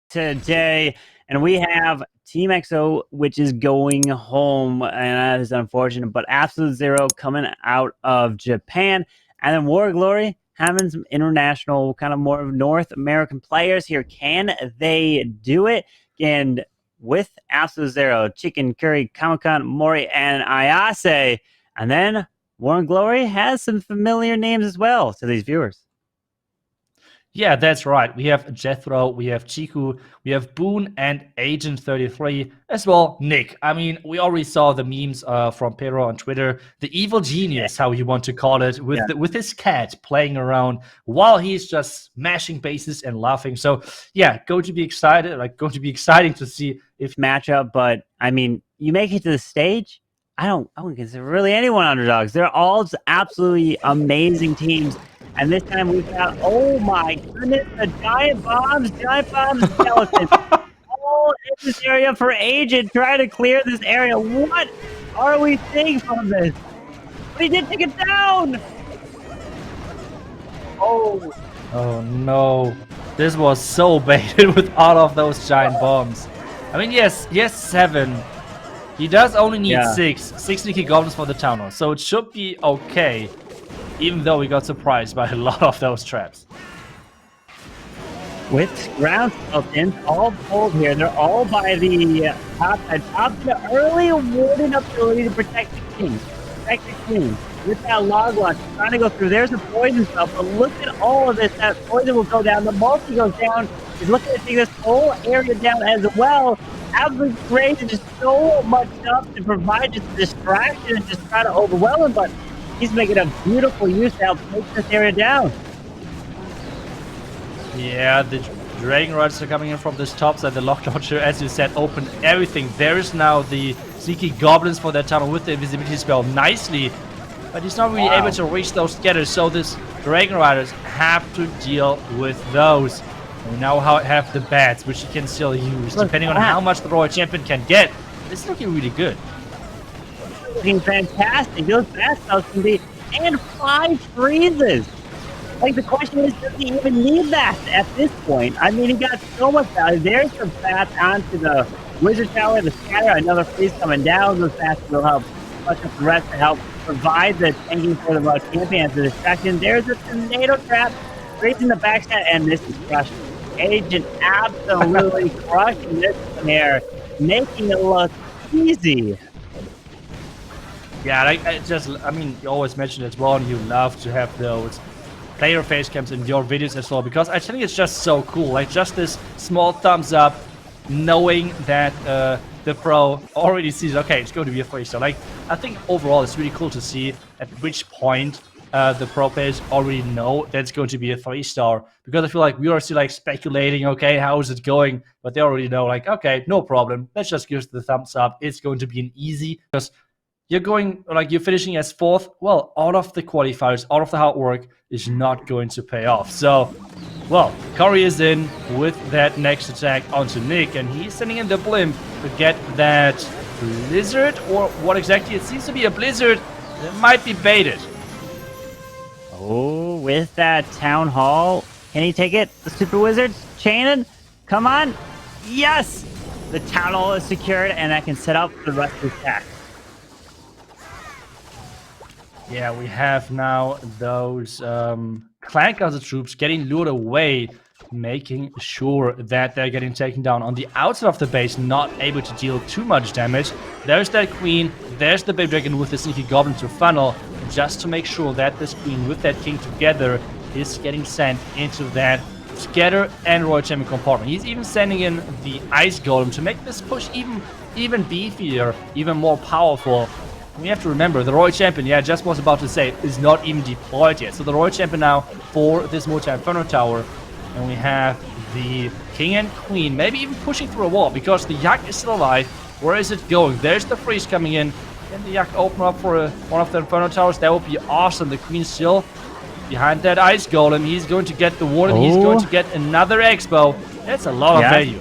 today, and we have Team XO, which is going home, and that is unfortunate. But Absolute Zero coming out of Japan, and then War Glory having some international, kind of more of North American players here. Can they do it? And with Absolute Zero, Chicken Curry, Kamakan, Mori, and Ayase, and then War Glory has some familiar names as well to these viewers. Yeah, that's right. We have Jethro, we have Chiku, we have Boone, and Agent 33 as well. Nick. I mean, we already saw the memes from Pedro on Twitter. The evil genius, how you want to call it, with his cat playing around while he's just smashing bases and laughing. So yeah, going to be excited. Going to be exciting to see if matchup. But I mean, you make it to the stage. I wouldn't consider really anyone underdogs. They're all just absolutely amazing teams. And this time we've got, oh my goodness, the giant bombs skeletons. All in this area for Agent, trying to clear this area. What are we seeing from this? But he did take it down! Oh. Oh no. This was so baited with all of those giant bombs. I mean, yes, 7. He does only need 6 sneaky goblins for the town hall, so it should be okay. Even though we got surprised by a lot of those traps. With ground skeletons all pulled here, they're all by the top side. Top the early warden ability to protect the king. With that log launch, trying to go through. There's a poison stuff, but look at all of this. That poison will go down. The multi goes down. He's looking to take this whole area down as well. Absolutely crazy. Just so much stuff to provide just a distraction and just try to overwhelm him, but he's making a beautiful use to help take this area down. Yeah, the Dragon Riders are coming in from this top side. The lock launcher, as you said, opened everything. There is now the sneaky goblins for that tunnel with the invisibility spell nicely. But he's not really able to reach those scatters, so this Dragon Riders have to deal with those. And we now have the bats, which he can still use, depending on how much the Royal Champion can get. This is looking really good. Looking fantastic. Those bats can be, and 5 freezes. Like, the question is, does he even need that at this point? I mean, he got so much value. There's the bats onto the Wizard Tower, the scatter, another freeze coming down. Those bats will help much of the rest to help provide the tanking for the Royal Champion as a distraction. There's a tornado trap, raising the backstab, and this is crushed. Agent absolutely crushing this here, making it look easy. Yeah, I mean, you always mention it as well, and you love to have those player face cams in your videos as well, because I think it's just so cool. Like, just this small thumbs up, knowing that the pro already sees, okay, it's going to be a 3-star. Like, I think overall it's really cool to see at which point the pro players already know that it's going to be a 3-star, because I feel like we are still like speculating, okay, how is it going? But they already know, like, okay, no problem. Let's just give the thumbs up. It's going to be an easy, because you're finishing as 4th. Well, all of the qualifiers, all of the hard work is not going to pay off. So, well, Corey is in with that next attack onto Nick, and he's sending in the blimp to get that blizzard, or what exactly? It seems to be a blizzard. It might be baited. Oh, with that town hall, can he take it? The super wizard, Chainin, come on, yes! The town hall is secured, and that can set up the rest of the attack. Yeah, we have now those clan castle troops getting lured away, making sure that they're getting taken down on the outside of the base, not able to deal too much damage. There's that queen, there's the baby dragon with the sneaky goblin to funnel, just to make sure that this queen with that king together is getting sent into that scatter and Royal Champion compartment. He's even sending in the ice golem to make this push even beefier, even more powerful. We have to remember, the Royal Champion, yeah, just was about to say, is not even deployed yet. So the Royal Champion now for this multi-inferno tower. And we have the king and queen, maybe even pushing through a wall, because the Yak is still alive. Where is it going? There's the freeze coming in. Can the Yak open up for one of the inferno towers? That would be awesome. The queen still behind that ice golem. He's going to get the warden. He's going to get another expo. That's a lot of value.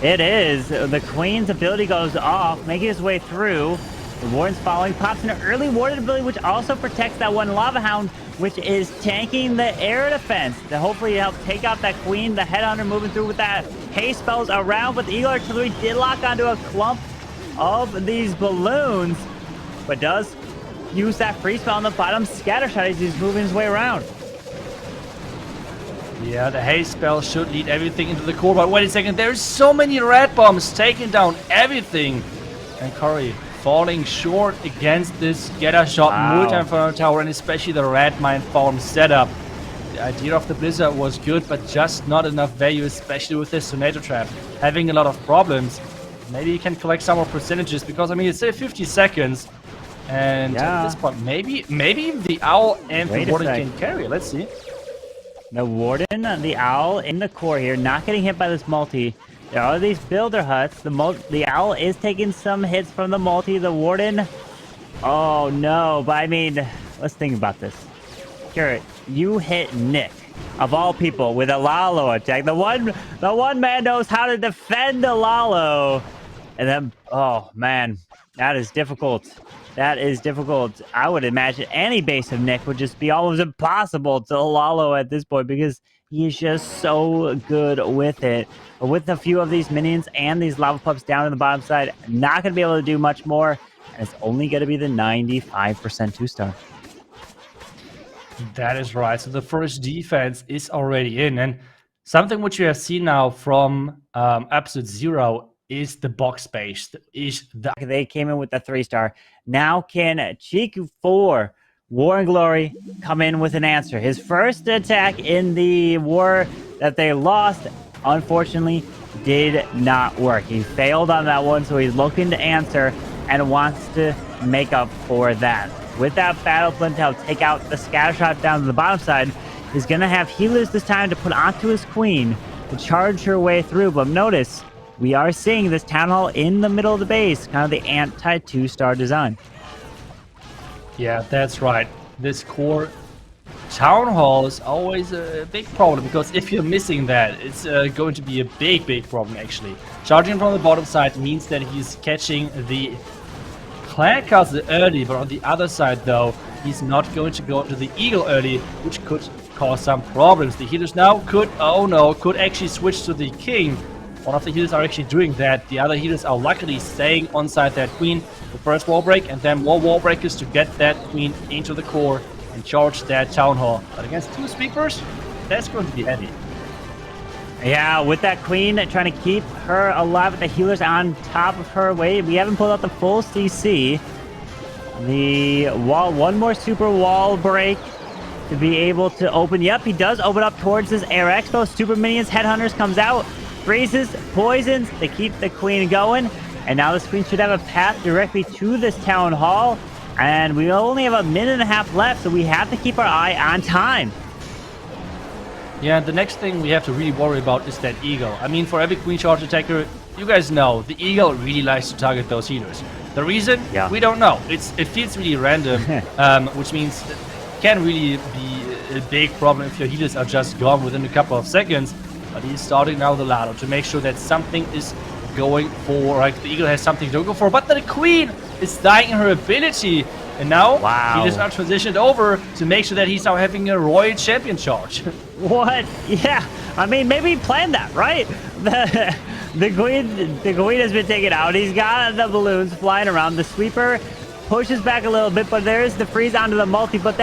It is. The queen's ability goes off, making his way through. The Warden's following, pops an early Warden ability, which also protects that one Lava Hound, which is tanking the air defense to hopefully help take out that Queen. The Headhunter moving through with that haste spells around, but the Eagle Artillery did lock onto a clump of these balloons, but does use that free spell on the bottom scatter shot as he's moving his way around. Yeah, the haste spell should lead everything into the core, but wait a second, there's so many red bombs taking down everything. And Curry falling short against this scatter shot multi-inferno tower, and especially the red mine farm setup. The idea of the Blizzard was good, but just not enough value, especially with this tornado trap having a lot of problems. Maybe you can collect some more percentages, because I mean it's still 50 seconds. And at this point, maybe the Owl and the Warden can carry. Let's see. The Warden, the Owl in the core here, not getting hit by this multi. There are these builder huts. The Owl is taking some hits from the multi. The Warden, oh no. But I mean, let's think about this. Garrett, you hit Nick, of all people, with a Lalo attack. The one man knows how to defend a Lalo. And then, oh man, that is difficult. That is difficult. I would imagine any base of Nick would just be almost impossible to Lalo at this point, because he is just so good with it. But with a few of these minions and these lava pups down in the bottom side, not going to be able to do much more. And it's only going to be the 95% 2-star. That is right. So the first defense is already in. And something which we have seen now from Episode 0 is the box space. They came in with the 3-star. Now can Chiku 4, War and Glory, come in with an answer? His first attack in the war that they lost, unfortunately, did not work. He failed on that one, so he's looking to answer and wants to make up for that. With that Battle Flint to help take out the scatter shot down to the bottom side, he's going to have healers this time to put onto his Queen to charge her way through. But notice, we are seeing this Town Hall in the middle of the base, kind of the anti-2-star design. Yeah, that's right. This core Town Hall is always a big problem, because if you're missing that, it's going to be a big problem, actually. Charging from the bottom side means that he's catching the Clan Castle early, but on the other side, though, he's not going to go into the Eagle early, which could cause some problems. The healers now could actually switch to the King. One of the healers are actually doing that. The other healers are luckily staying on side that Queen. The first wall break, and then more wall breakers to get that Queen into the core and charge that Town Hall. But against 2 sweepers, that's going to be heavy. Yeah, with that Queen trying to keep her alive with the healers on top of her. Wait, we haven't pulled out the full CC. The wall, one more super wall break to be able to open. Yep, he does open up towards this Air Expo. Super Minions, Headhunters comes out, freezes, poisons to keep the Queen going. And now this Queen should have a path directly to this Town Hall. And we only have a minute and a half left, so we have to keep our eye on time. Yeah, the next thing we have to really worry about is that Eagle. I mean, for every Queen Charge attacker, you guys know, the Eagle really likes to target those healers. The reason? Yeah. We don't know. It feels really random, which means it can really be a big problem if your healers are just gone within a couple of seconds. But he's starting now the ladder to make sure that something is going for, like the Eagle has something to go for, but the Queen is dying in her ability. And now he just now transitioned over to make sure that he's now having a Royal Champion charge. What? Yeah, I mean, maybe he planned that, right? The Queen has been taken out. He's got the balloons flying around. The sweeper pushes back a little bit, but there's the freeze onto the multi. But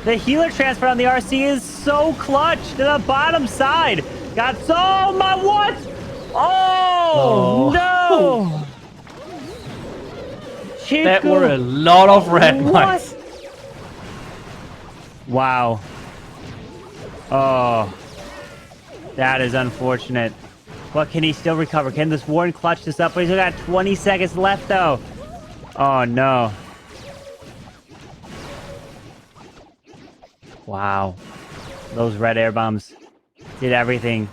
the healer transfer on the RC is so clutch to the bottom side. Got so much. What? Oh no! Chiku. That were a lot of red mines. Wow. Oh, that is unfortunate. But can he still recover? Can this Warden clutch this up? But he's got 20 seconds left, though. Oh, no. Wow. Those red air bombs did everything.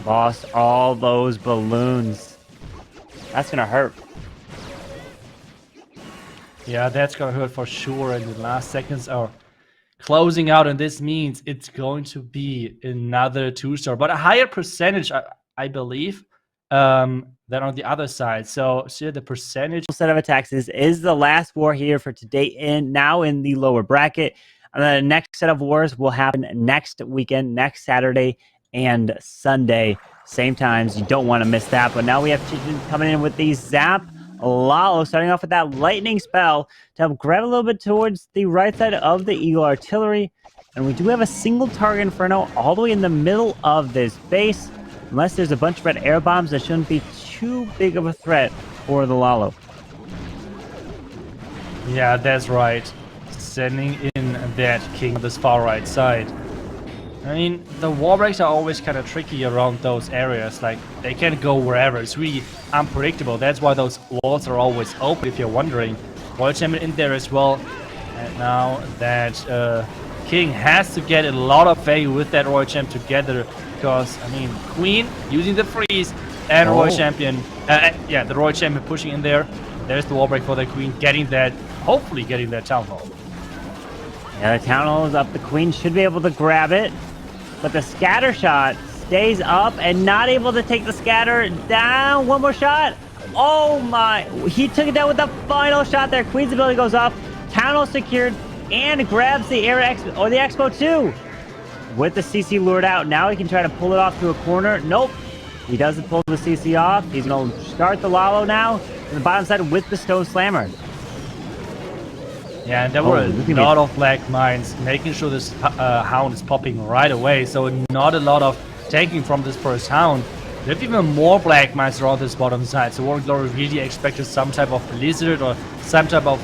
Lost all those balloons. That's gonna hurt. Yeah, that's gonna hurt for sure. And the last seconds are closing out, and this means it's going to be another 2-star, but a higher percentage, I believe. than on the other side. So see the percentage set of attacks is the last war here for today now in the lower bracket. The next set of wars will happen next weekend, next Saturday and Sunday, same times. You don't want to miss that. But now we have Chichen coming in with the Zap Lalo, starting off with that lightning spell to help grab a little bit towards the right side of the Eagle Artillery. And we do have a single target Inferno all the way in the middle of this base. Unless there's a bunch of red air bombs, that shouldn't be too big of a threat for the Lalo. Yeah, that's right. Sending in that king on this far right side. I mean, the wall breaks are always kind of tricky around those areas. Like, they can go wherever. It's really unpredictable. That's why those walls are always open, if you're wondering. Royal Champion in there as well. And now that king has to get a lot of value with that Royal Champ together. Because, I mean, Queen using the freeze and Royal Champion. Yeah, the Royal Champion pushing in there. There's the wall break for the Queen, getting that, hopefully getting that Town Hall. Yeah, the Town Hall is up. The Queen should be able to grab it. But the scatter shot stays up and not able to take the scatter down. One more shot. Oh my. He took it down with the final shot there. Queen's ability goes up. Town Hall secured and grabs the Air Expo, or the Expo too. With the CC lured out. Now he can try to pull it off to a corner. Nope. He doesn't pull the CC off. He's going to start the Lalo now on the bottom side with the Stone Slammer. Yeah, and there were a lot of black mines, making sure this hound is popping right away. So not a lot of tanking from this first hound. There are even more black mines around this bottom side. So Warren Glory really expected some type of blizzard or some type of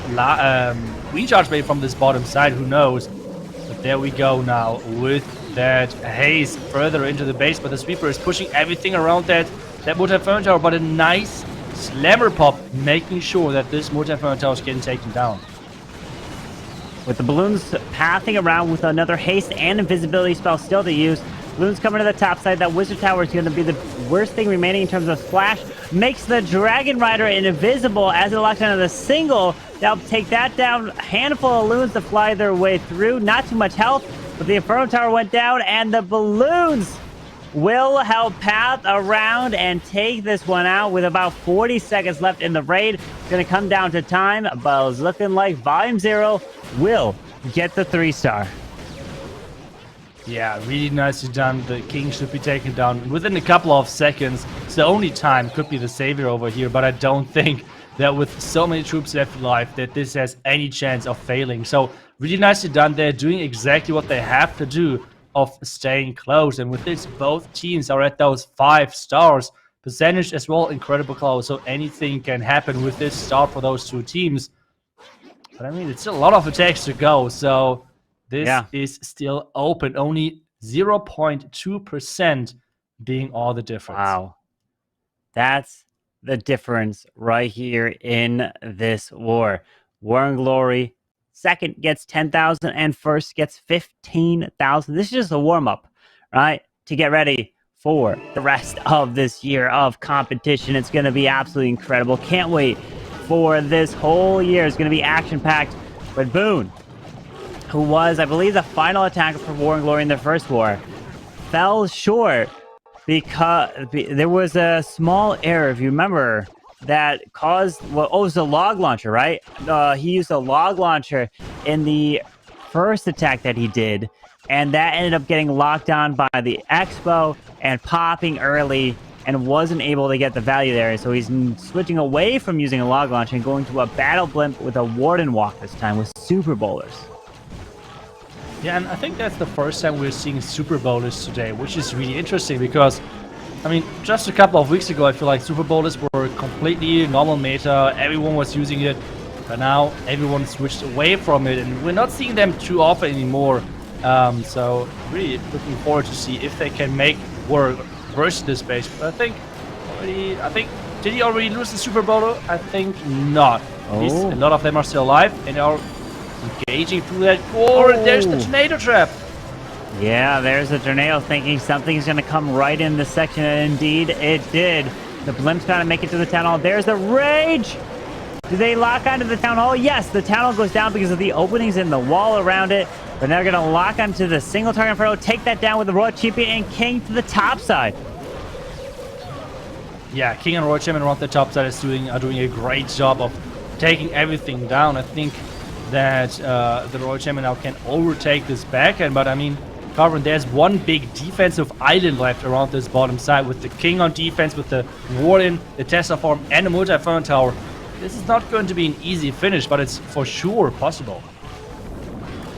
recharge wave from this bottom side. Who knows? But there we go now with that haze further into the base. But the sweeper is pushing everything around that multi-fern tower. But a nice slammer pop, making sure that this multi-fern tower is getting taken down. With the balloons pathing around with another haste and invisibility spell still to use. Balloons coming to the top side. That wizard tower is going to be the worst thing remaining in terms of splash. Makes the Dragon Rider invisible as it locks onto the single. That'll take that down. A handful of balloons to fly their way through. Not too much health, but the Inferno Tower went down, and the balloons will help path around and take this one out with about 40 seconds left in the raid. It's going to come down to time, but it's looking like Volume 0 will get the 3-star. Yeah, really nicely done. The king should be taken down within a couple of seconds. It's the only time could be the savior over here, but I don't think that with so many troops left alive that this has any chance of failing. So really nicely done. They're doing exactly what they have to do of staying close. And with this, both teams are at those 5 stars. Percentage as well, incredible close. So anything can happen with this start for those two teams. But I mean, it's still a lot of attacks to go. So this is still open. Only 0.2% being all the difference. Wow. That's the difference right here in this war. War and Glory. Second gets 10,000 and first gets 15,000. This is just a warm-up, right? To get ready for the rest of this year of competition. It's going to be absolutely incredible. Can't wait for this whole year. It's going to be action-packed. But Boone, who was, I believe, the final attacker for War and Glory in the first war, fell short because there was a small error, if you remember, that caused, well, it was a log launcher, right? He used a log launcher in the first attack that he did, and that ended up getting locked on by the Expo and popping early and wasn't able to get the value there. So he's switching away from using a log launcher and going to a battle blimp with a Warden Walk this time with Super Bowlers. Yeah, and I think that's the first time we're seeing Super Bowlers today, which is really interesting because, I mean, just a couple of weeks ago, I feel like Super Bowlers were completely normal meta. Everyone was using it, but now everyone switched away from it, and we're not seeing them too often anymore. So really looking forward to see if they can make work versus this base. But I think did he already lose the Super Bowler? I think not. At least a lot of them are still alive and are engaging through that core. And there's the tornado trap. Yeah, there's a tornado thinking something's going to come right in this section, and indeed it did. The blimps trying to make it to the town hall. There's the rage! Do they lock onto the town hall? Yes, the town hall goes down because of the openings in the wall around it, but they're going to lock onto the single target Inferno, take that down with the Royal Champion and King to the top side. Yeah, King and Royal Champion around the top side are doing a great job of taking everything down. I think that the Royal Champion now can overtake this backhand, but I mean, Carvin, there's one big defensive island left around this bottom side with the King on defense, with the Warden, the Tesla Farm, and the Multi-Inferno Tower. This is not going to be an easy finish, but it's for sure possible.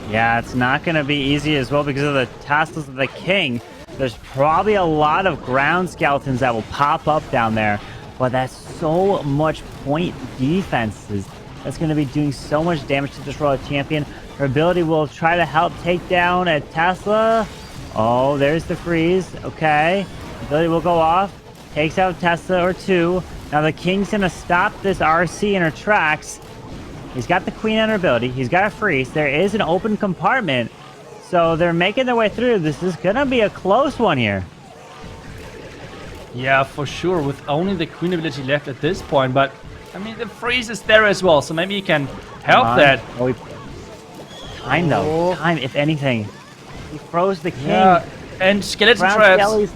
Yeah, it's not going to be easy as well because of the tassels of the King. There's probably a lot of ground skeletons that will pop up down there, but that's so much point defenses. That's going to be doing so much damage to this Royal Champion. Her ability will try to help take down a Tesla. Oh, there's the freeze. Okay. Ability will go off. Takes out Tesla or two. Now the King's going to stop this RC in her tracks. He's got the Queen on her ability. He's got a freeze. There is an open compartment. So they're making their way through. This is going to be a close one here. Yeah, for sure. With only the Queen ability left at this point. But, I mean, the freeze is there as well. So maybe you can help that. Oh, time, though. Time, if anything. He froze the King. Yeah, and skeleton Brown traps. Skellies.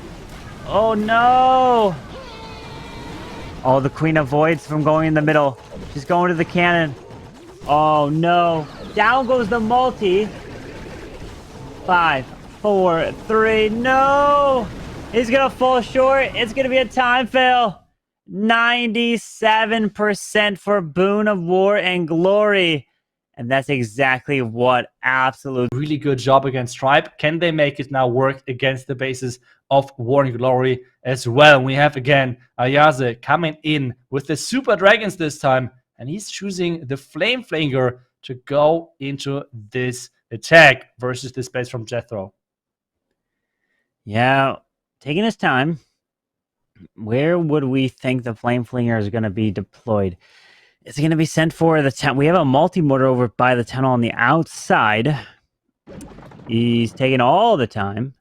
Oh, no. Oh, the Queen avoids from going in the middle. She's going to the cannon. Oh, no. Down goes the multi. 5, 4, 3. No! He's going to fall short. It's going to be a time fail. 97% for Boon of War and Glory. And that's exactly what absolute... Really good job against Stripe. Can they make it now work against the bases of War and Glory as well? We have, again, Ayase coming in with the Super Dragons this time. And he's choosing the Flame Flinger to go into this attack versus this base from Jethro. Yeah, taking his time. Where would we think the Flame Flinger is going to be deployed? Is it going to be sent for the tunnel? We have a multi-mortar over by the tunnel on the outside. He's taking all the time.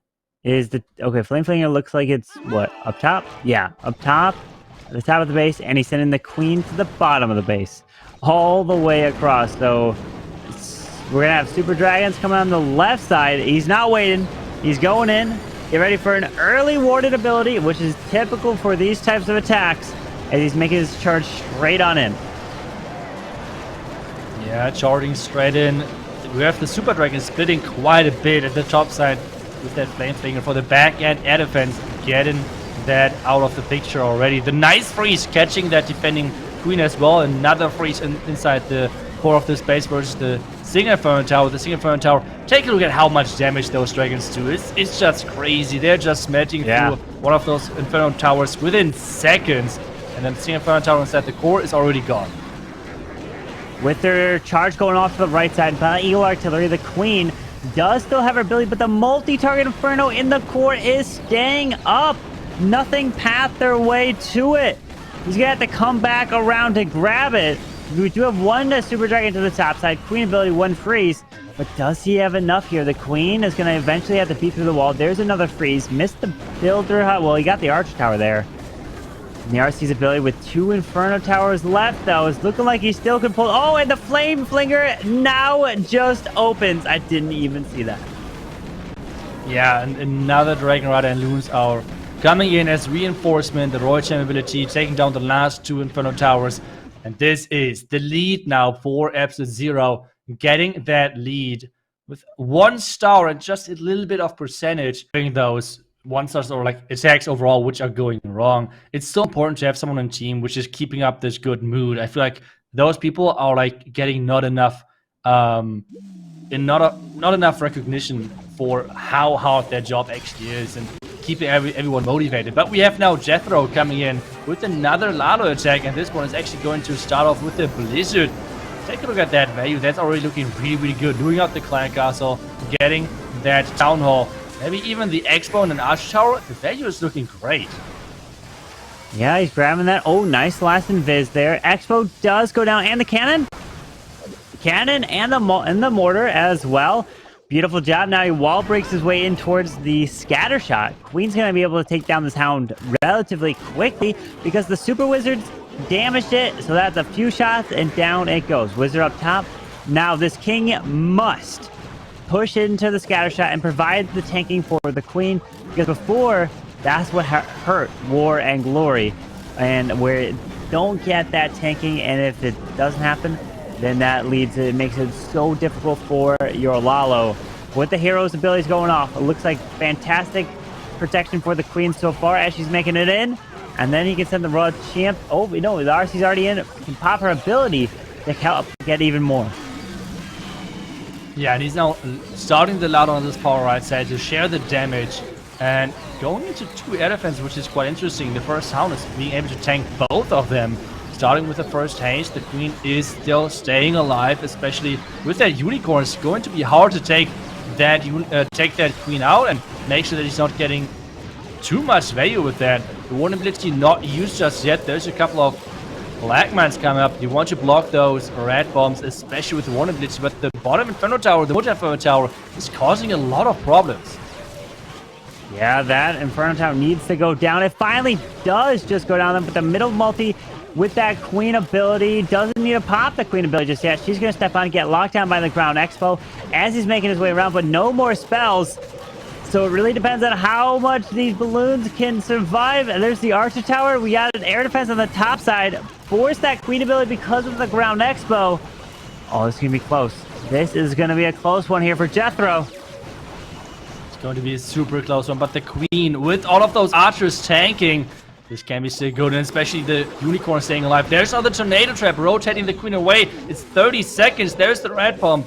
Okay, Flame Flinger looks like it's, what, up top? Yeah, up top, at the top of the base, and he's sending the Queen to the bottom of the base. All the way across, so we're going to have Super Dragons coming on the left side. He's not waiting. He's going in. Get ready for an early warded ability, which is typical for these types of attacks, as he's making his charge straight on in. Yeah, charging straight in. We have the Super Dragon splitting quite a bit at the top side with that Flame Flinger for the back end air defense, getting that out of the picture already. The nice freeze catching that defending Queen as well. Another freeze inside the core of this base versus the Single Inferno Tower. The Single Inferno Tower, take a look at how much damage those dragons do. It's just crazy. They're just smelting through one of those Inferno Towers within seconds. And then the Single Inferno Tower inside the core is already gone. With their charge going off to the right side, Eagle Artillery, the Queen does still have her ability, but the multi-target Inferno in the core is staying up. Nothing pathed their way to it. He's going to have to come back around to grab it. We do have one Super Dragon to the top side. Queen ability, one freeze. But does he have enough here? The Queen is going to eventually have to beat through the wall. There's another freeze. Missed the builder. Well, he got the Arch Tower there. And the RC's ability with 2 Inferno Towers left, though, is looking like he still could pull... Oh, and the Flame Flinger now just opens. I didn't even see that. Yeah, and another Dragon Rider and Loons are coming in as reinforcement. The Royal Champion ability, taking down the last 2 Inferno Towers. And this is the lead now for Absolute Zero, getting that lead with 1 star and just a little bit of percentage. Doing those 1 stars or like attacks overall, which are going wrong. It's so important to have someone on team which is keeping up this good mood. I feel like those people are like getting not enough, not enough recognition for how hard their job actually is and keeping everyone motivated. But we have now Jethro coming in with another Lalo attack, and this one is actually going to start off with the Blizzard. Take a look at that value. That's already looking really, really good. Doing out the Clan Castle, getting that Town Hall, maybe even the Expo and an Arch Tower. The value is looking great. Yeah, he's grabbing that. Oh, nice last invis there. Expo does go down, and the cannon. Cannon and the mortar as well. Beautiful job. Now he wall breaks his way in towards the scatter shot. Queen's going to be able to take down this Hound relatively quickly because the Super Wizards damaged it. So that's a few shots and down it goes. Wizard up top. Now this King must push into the scatter shot and provide the tanking for the Queen, because before, that's what hurt War and Glory. and where don't get that tanking, and if it doesn't happen, then that makes it so difficult for your Lalo. With the hero's abilities going off, it looks like fantastic protection for the queen so far as she's making it in. And then he can send the Raw Champ. Oh, no, the RC's already in. He can pop her ability to help get even more. Yeah, and he's now starting the Lado on this power right side to share the damage. And going into 2 air defense, which is quite interesting. The first sound is being able to tank both of them. Starting with the first haste, the queen is still staying alive, especially with that unicorn. It's going to be hard to take that queen out and make sure that he's not getting too much value with that. The vulnerability not used just yet. There's a couple of black mines coming up. You want to block those red bombs, especially with the vulnerability, but the bottom Inferno Tower, the Inferno Tower, is causing a lot of problems. Yeah, that Inferno Tower needs to go down. It finally does just go down, but the middle multi with that queen ability doesn't need to pop the queen ability just yet. She's going to step on and get locked down by the ground expo as he's making his way around, but no more spells. So it really depends on how much these balloons can survive. And there's the Archer Tower. We got an air defense on the top side. Force that queen ability because of the ground expo. Oh, this is going to be close. This is going to be a close one here for Jethro. It's going to be a super close one, but the queen, with all of those archers tanking, this can be still good, and especially the unicorn staying alive. There's another tornado trap rotating the queen away. It's 30 seconds. There's the red bomb.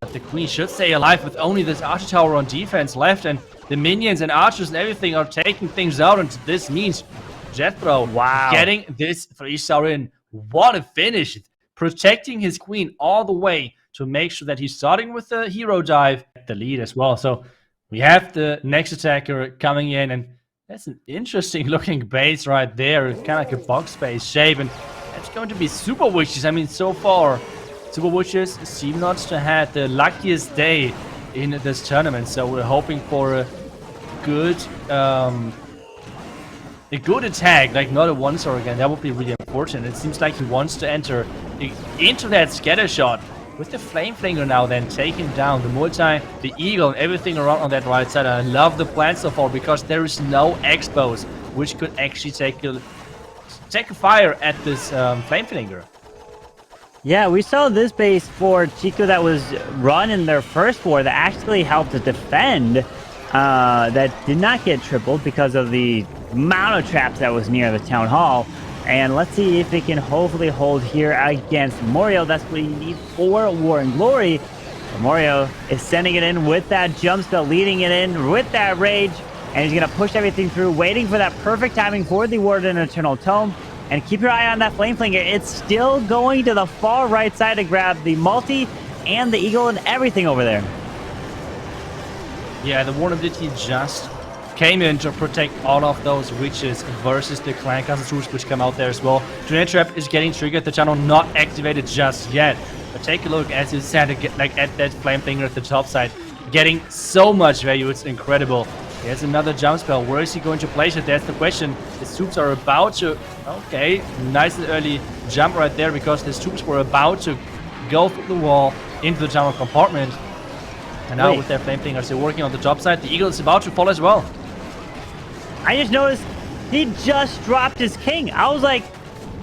But the queen should stay alive with only this archer tower on defense left, and the minions and archers and everything are taking things out, and this means Jethro getting this 3-star in. What a finish! Protecting his queen all the way to make sure that he's starting with the hero dive at the lead as well. So we have the next attacker coming in, and that's an interesting looking base right there. Kind of like a box base shape, and that's going to be Super Witches. I mean, so far Super Witches seem not to have the luckiest day in this tournament, so we're hoping for a good attack, like not a 1-star again. That would be really important. It seems like he wants to enter into that scatter shot with the Flame Flinger now, then taking down the multi, the eagle, and everything around on that right side. I love the plan so far because there is no expos which could actually take a fire at this Flame Flinger. Yeah, we saw this base for Chico that was run in their first war that actually helped to defend. That did not get tripled because of the amount of traps that was near the town hall. And let's see if it can hopefully hold here against Morio. That's what he needs for War and Glory. Morio is sending it in with that jump spell, leading it in with that rage. And he's going to push everything through, waiting for that perfect timing for the Warden Eternal Tome. And keep your eye on that Flame Flinger. It's still going to the far right side to grab the multi and the eagle and everything over there. Yeah, the vulnerability just came in to protect all of those witches versus the clan castle troops which come out there as well. Tornado trap is getting triggered. The channel not activated just yet. But take a look, as you said, like at that Flame Flinger at the top side, getting so much value. It's incredible. There's another jump spell. Where is he going to place it? That's the question. The troops are about to... Okay, nice and early jump right there because the troops were about to go through the wall into the tunnel compartment. And now with their Flame Flingers, they're working on the top side. The eagle is about to fall as well. I just noticed he just dropped his king. I was like,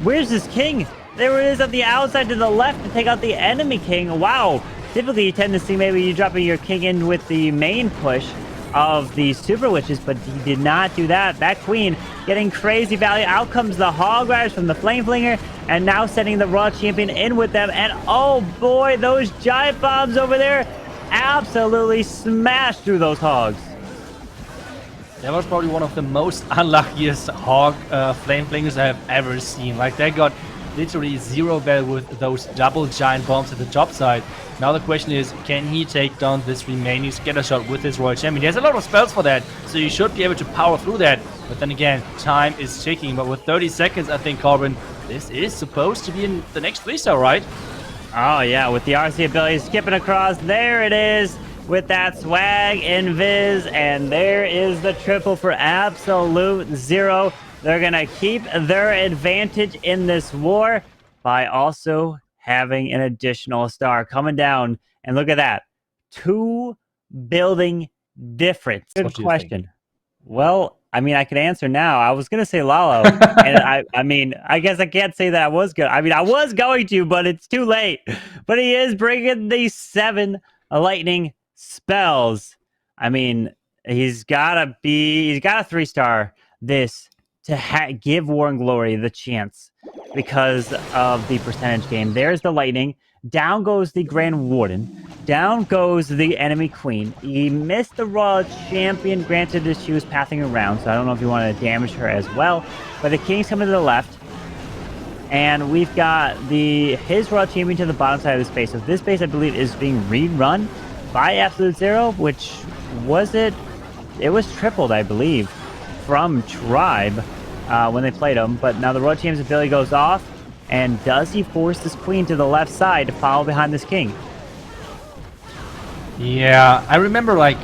where's his king? There it is on the outside to the left to take out the enemy king. Wow. Typically, you tend to see maybe you dropping your king in with the main push of the Super Witches, but he did not do that. That queen getting crazy value. Out comes the Hog Riders from the Flame Flinger, and now sending the Raw Champion in with them. And oh boy, those giant bombs over there absolutely smashed through those hogs. That was probably one of the most unluckiest hog Flame Flingers I have ever seen. Like, they got literally 0 value with those double giant bombs at the top side. Now the question is, can he take down this remaining scatter shot with his Royal Champion? He has a lot of spells for that, so you should be able to power through that. But then again, time is ticking. But with 30 seconds, I think, Corbin, this is supposed to be in the next 3-star, right? Oh yeah, with the RC ability skipping across, there it is with that swag invis, and there is the triple for Absolute Zero. They're gonna keep their advantage in this war by also having an additional star coming down. And look at that, 2 building difference. Good question. Well, I mean, I could answer now. I was gonna say Lalo, and I mean, I guess I can't say that I was good. I mean, I was going to, but it's too late. But he is bringing the 7 lightning spells. I mean, he's got a 3-star this to give War and Glory the chance because of the percentage game. There's the lightning. Down goes the Grand Warden. Down goes the enemy queen. He missed the Royal Champion. Granted, she was pathing around, so I don't know if you want to damage her as well. But the king's coming to the left. And we've got his Royal Champion to the bottom side of the space. So this base, I believe, is being rerun by Absolute Zero, which was it? It was tripled, I believe, from Tribe when they played him. But now the Royal Champion's ability goes off. And does he force this queen to the left side to follow behind this king? Yeah, I remember like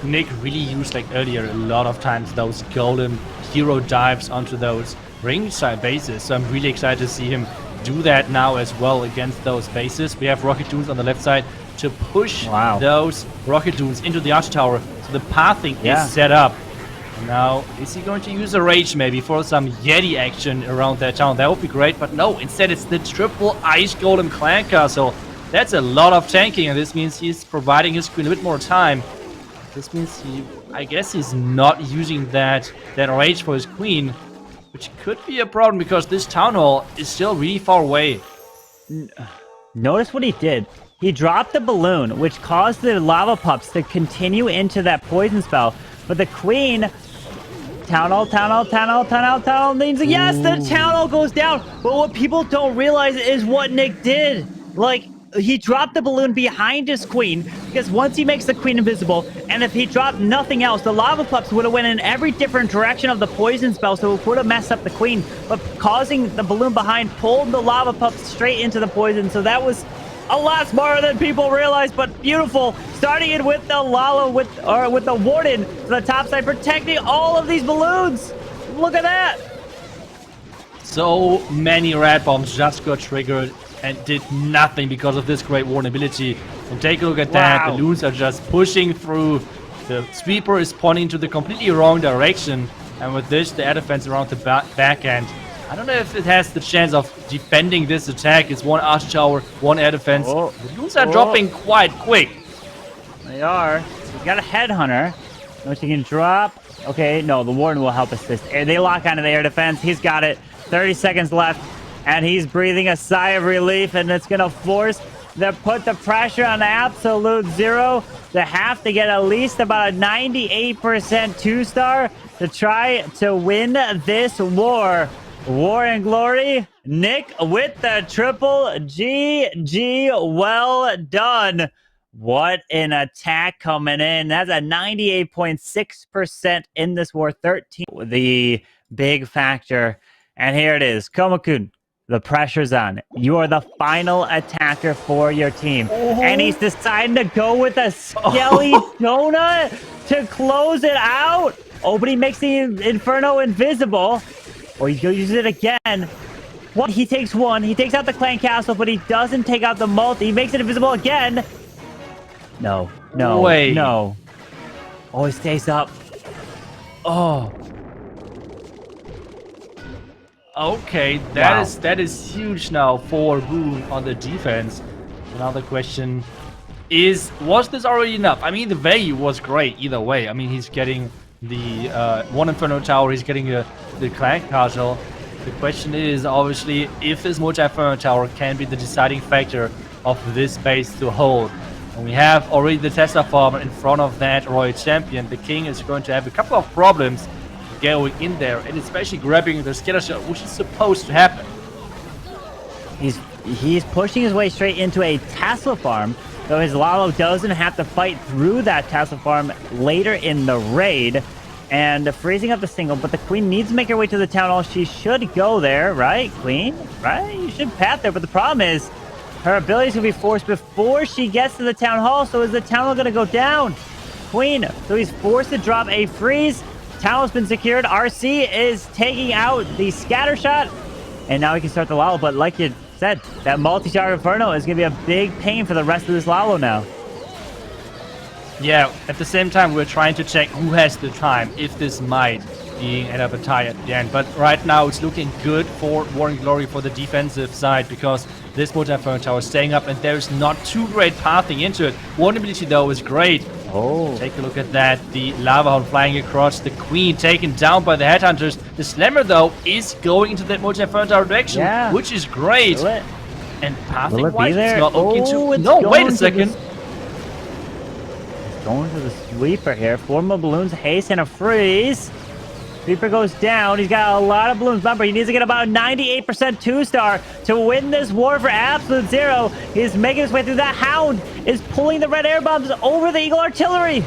Nick really used like earlier a lot of times those golden hero dives onto those ringside bases. So I'm really excited to see him do that now as well against those bases. We have Rocket Dunes on the left side to push those Rocket Dunes into the Archer Tower. So the pathing is set up. Now, is he going to use a rage maybe for some Yeti action around that town? That would be great, but no, instead it's the triple Ice Golem Clan Castle. That's a lot of tanking, and this means he's providing his queen a bit more time. This means I guess he's not using that rage for his queen, which could be a problem because this town hall is still really far away. Notice what he did. He dropped the balloon, which caused the lava pups to continue into that poison spell, but the queen... Town hall. Yes, the town hall goes down. But what people don't realize is what Nick did. Like, he dropped the balloon behind his queen because once he makes the queen invisible, and if he dropped nothing else, the lava pups would have went in every different direction of the poison spell, so it would have messed up the queen. But causing the balloon behind pulled the lava pups straight into the poison, so that was a lot smarter than people realize, but beautiful. Starting it with the Lalo, with the Warden to the top side, protecting all of these balloons. Look at that. So many rat bombs just got triggered and did nothing because of this great Warden ability. And take a look at that. The balloons are just pushing through. The sweeper is pointing to the completely wrong direction. And with this, the air defense around the back end. I don't know if it has the chance of defending this attack. It's one Archer Tower, one air defense. The balloons are dropping quite quick. They are. He's got a headhunter, which he can drop. Okay, no, the Warden will help assist. They lock onto the air defense. He's got it. 30 seconds left, and he's breathing a sigh of relief, and it's going to put the pressure on Absolute Zero to have to get at least about a 98% 2-star to try to win this war. War and Glory, Nick with the triple GG. Well done. What an attack coming in. That's a 98.6% in this war. 13, the big factor. And here it is. Komakun, the pressure's on. You are the final attacker for your team. And he's deciding to go with a Skelly Donut to close it out. Oh, but he makes the Inferno invisible. Or he's going to use it again. What? He takes one. He takes out the Clan Castle, but he doesn't take out the multi. He makes it invisible again. No. Wait. No. Oh, he stays up. Oh. Okay, that is huge now for Boom on the defense. Another question is, was this already enough? I mean, the value was great either way. I mean, he's getting the one Inferno Tower, he's getting the Clan Castle. The question is, obviously, if this multi-Inferno Tower can be the deciding factor of this base to hold. And we have already the Tesla Farmer in front of that Royal Champion. The King is going to have a couple of problems going in there, and especially grabbing the Scatter Shot, which is supposed to happen. He's pushing his way straight into a Tesla Farm, so his Lalo doesn't have to fight through that Tesla Farm later in the raid. And freezing up the single, but the Queen needs to make her way to the Town Hall. She should go there, right, Queen? Right? You should path there, but the problem is her abilities will be forced before she gets to the Town Hall, so is the Town Hall going to go down? Queen, so he's forced to drop a freeze. Town Hall's been secured. RC is taking out the Scatter Shot, and now he can start the Lalo, but like you said, that multi-shot Inferno is going to be a big pain for the rest of this Lalo now. Yeah, at the same time, we're trying to check who has the time, if this might end up a tie at the end. But right now, it's looking good for War and Glory for the defensive side because this multi-phone tower is staying up and there's not too great pathing into it. Vulnerability, though, is great. Oh. Take a look at that. The Lava Hound flying across. The Queen taken down by the Headhunters. The Slammer, though, is going into that multi-phone tower direction, which is great. And pathing-wise, it's not looking too... No, wait a second. Going to the sweeper here. 4 more balloons, haste, and a freeze. Sweeper goes down. He's got a lot of balloons. Remember, he needs to get about 98% 2-star to win this war for absolute zero. He's making his way through. That Hound is pulling the red air bombs over the Eagle artillery.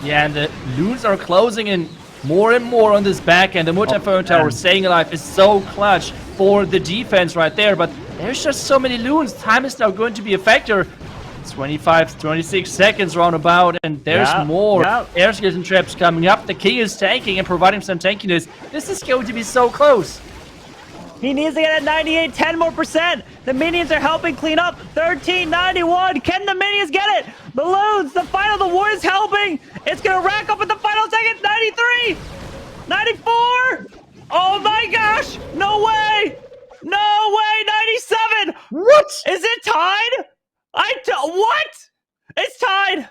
Yeah, and the loons are closing in more and more on this back end. The multi-phone tower staying alive is so clutch for the defense right there. But there's just so many loons. Time is now going to be a factor. 25, 26 seconds roundabout, and there's more air skeleton traps coming up. The King is tanking and providing some tankiness. This is going to be so close. He needs to get at 98, 10 more percent. The minions are helping clean up. 1391. Can the minions get it? Balloons, the final, the war is helping. It's going to rack up at the final second. 93, 94. Oh my gosh. No way. No way. 97. What? Is it tied? What? It's tied.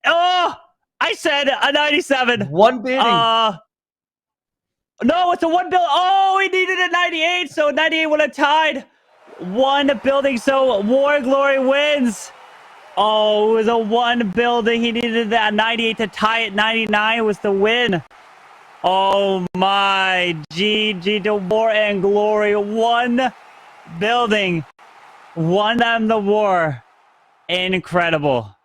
Oh, I said a 97. One building. No, it's a 1 building. Oh, he needed a 98, so 98 would have tied. 1 building, so War Glory wins. Oh, it was a 1 building. He needed that 98 to tie it. 99 was the win. Oh my, GG to War and Glory. 1 building. Won them the war. Incredible.